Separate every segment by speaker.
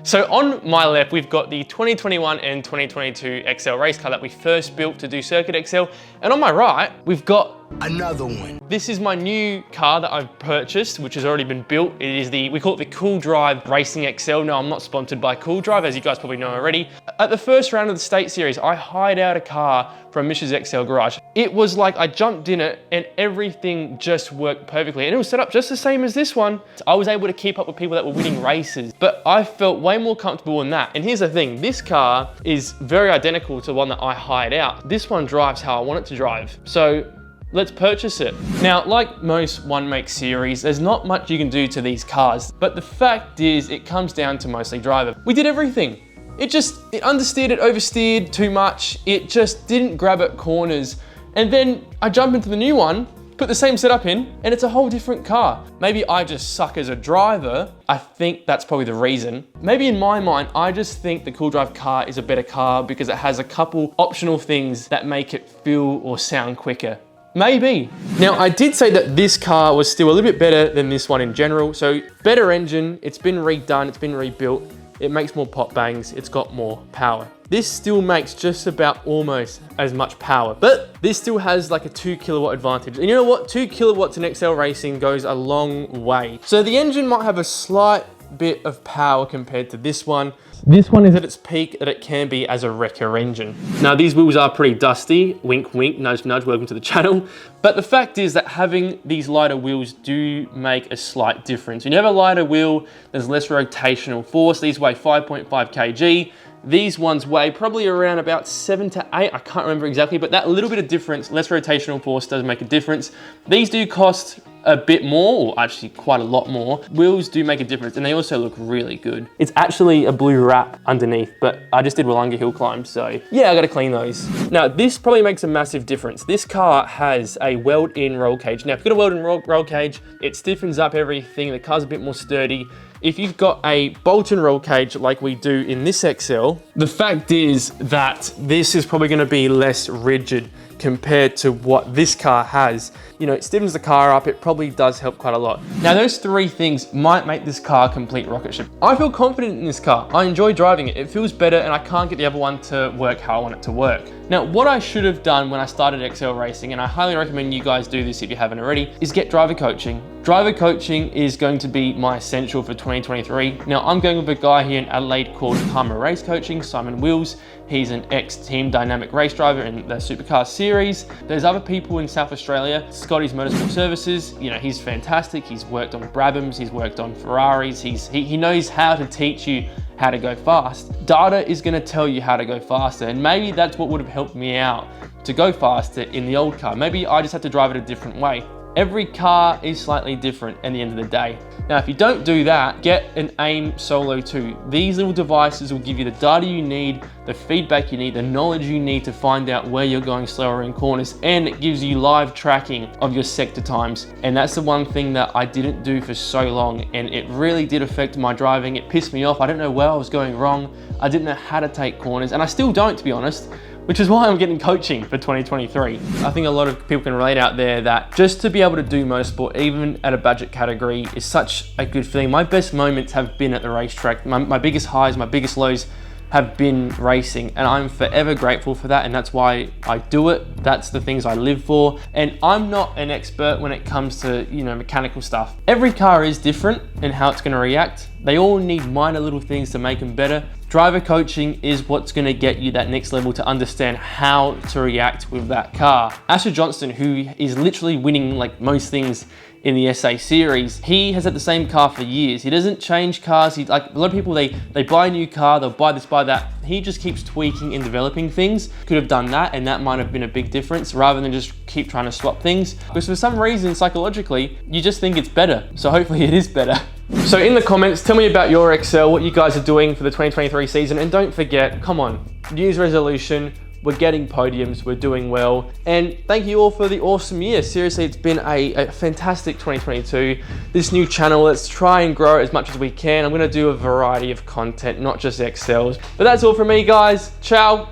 Speaker 1: So on my left, we've got the 2021 and 2022 XL race car that we first built to do Circuit XL. And on my right, we've got
Speaker 2: another one.
Speaker 1: This is my new car that I've purchased, which has already been built. It is we call it the Cooldrive Racing XL. No, I'm not sponsored by Cooldrive, as you guys probably know already. At the first round of the state series, I hired out a car from Mish's XL garage. It was like I jumped in it and everything just worked perfectly. And it was set up just the same as this one. I was able to keep up with people that were winning races, but I felt way more comfortable in that. And here's the thing, this car is very identical to the one that I hired out. This one drives how I want it to drive. So let's purchase it. Now, like most one make series, there's not much you can do to these cars, but the fact is it comes down to mostly driver. We did everything. It understeered, it oversteered too much. It just didn't grab at corners. And then I jump into the new one, put the same setup in, and it's a whole different car. Maybe I just suck as a driver. I think that's probably the reason. Maybe in my mind, I just think the Cooldrive car is a better car because it has a couple optional things that make it feel or sound quicker. Maybe. Now, I did say that this car was still a little bit better than this one in general. So better engine, it's been redone, it's been rebuilt. It makes more pop bangs, it's got more power. This still makes just about almost as much power, but this still has like a 2 kilowatt advantage. And you know what? 2 kilowatts in XL racing goes a long way. So the engine might have a slight bit of power compared to this one. This one is at its peak that it can be as a wrecker engine. Now these wheels are pretty dusty, wink wink, nudge nudge, welcome to the channel. But the fact is that having these lighter wheels do make a slight difference. When you have a lighter wheel, there's less rotational force. These weigh 5.5 kg. These ones weigh probably around about 7 to 8, I can't remember exactly, but that little bit of difference, less rotational force does make a difference. These do cost a bit more, or actually quite a lot more. Wheels do make a difference and they also look really good. It's actually a blue wrap underneath, but I just did Wollonga hill climb, so yeah, I gotta clean those. Now, this probably makes a massive difference. This car has a weld-in roll cage. Now, if you've got a weld-in roll cage, it stiffens up everything, the car's a bit more sturdy. If you've got a bolt-in roll cage like we do in this XL, the fact is that this is probably gonna be less rigid compared to what this car has. You know, it stiffens the car up, it probably does help quite a lot. Now those three things might make this car a complete rocket ship. I feel confident in this car. I enjoy driving it. It feels better and I can't get the other one to work how I want it to work. Now, what I should have done when I started XL racing, and I highly recommend you guys do this if you haven't already, is get driver coaching. Driver coaching is going to be my essential for 2023. Now, I'm going with a guy here in Adelaide called Karma Race Coaching, Simon Wills. He's an ex-Team Dynamic race driver in the Supercar series. There's other people in South Australia, Scotty's Motorsport Services. You know, he's fantastic. He's worked on Brabhams, he's worked on Ferraris. He knows how to teach you how to go fast. Data is gonna tell you how to go faster, and maybe that's what would have helped me out to go faster in the old car. Maybe I just had to drive it a different way. Every car is slightly different at the end of the day. Now, if you don't do that, get an AIM Solo 2. These little devices will give you the data you need, the feedback you need, the knowledge you need to find out where you're going slower in corners, and it gives you live tracking of your sector times. And that's the one thing that I didn't do for so long, and it really did affect my driving. It pissed me off. I didn't know where I was going wrong. I didn't know how to take corners, and I still don't, to be honest. Which is why I'm getting coaching for 2023. I think a lot of people can relate out there that just to be able to do motorsport, even at a budget category, is such a good feeling. My best moments have been at the racetrack. My biggest highs, my biggest lows have been racing, and I'm forever grateful for that, and that's why I do it. That's the things I live for. And I'm not an expert when it comes to, you know, mechanical stuff. Every car is different in how it's gonna react. They all need minor little things to make them better. Driver coaching is what's gonna get you that next level to understand how to react with that car. Asher Johnston, who is literally winning like most things in the SA series, he has had the same car for years. He doesn't change cars. He's like a lot of people, they buy a new car, they'll buy this, buy that. He just keeps tweaking and developing things. Could have done that, and that might have been a big difference rather than just keep trying to swap things. Because for some reason, psychologically, you just think it's better. So hopefully it is better. So in the comments, tell me about your Excel, what you guys are doing for the 2023 season. And don't forget, come on, New Year's resolution. We're getting podiums, we're doing well. And thank you all for the awesome year. Seriously, it's been a fantastic 2022. This new channel, let's try and grow it as much as we can. I'm gonna do a variety of content, not just Excels. But that's all from me, guys. Ciao,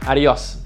Speaker 1: adios.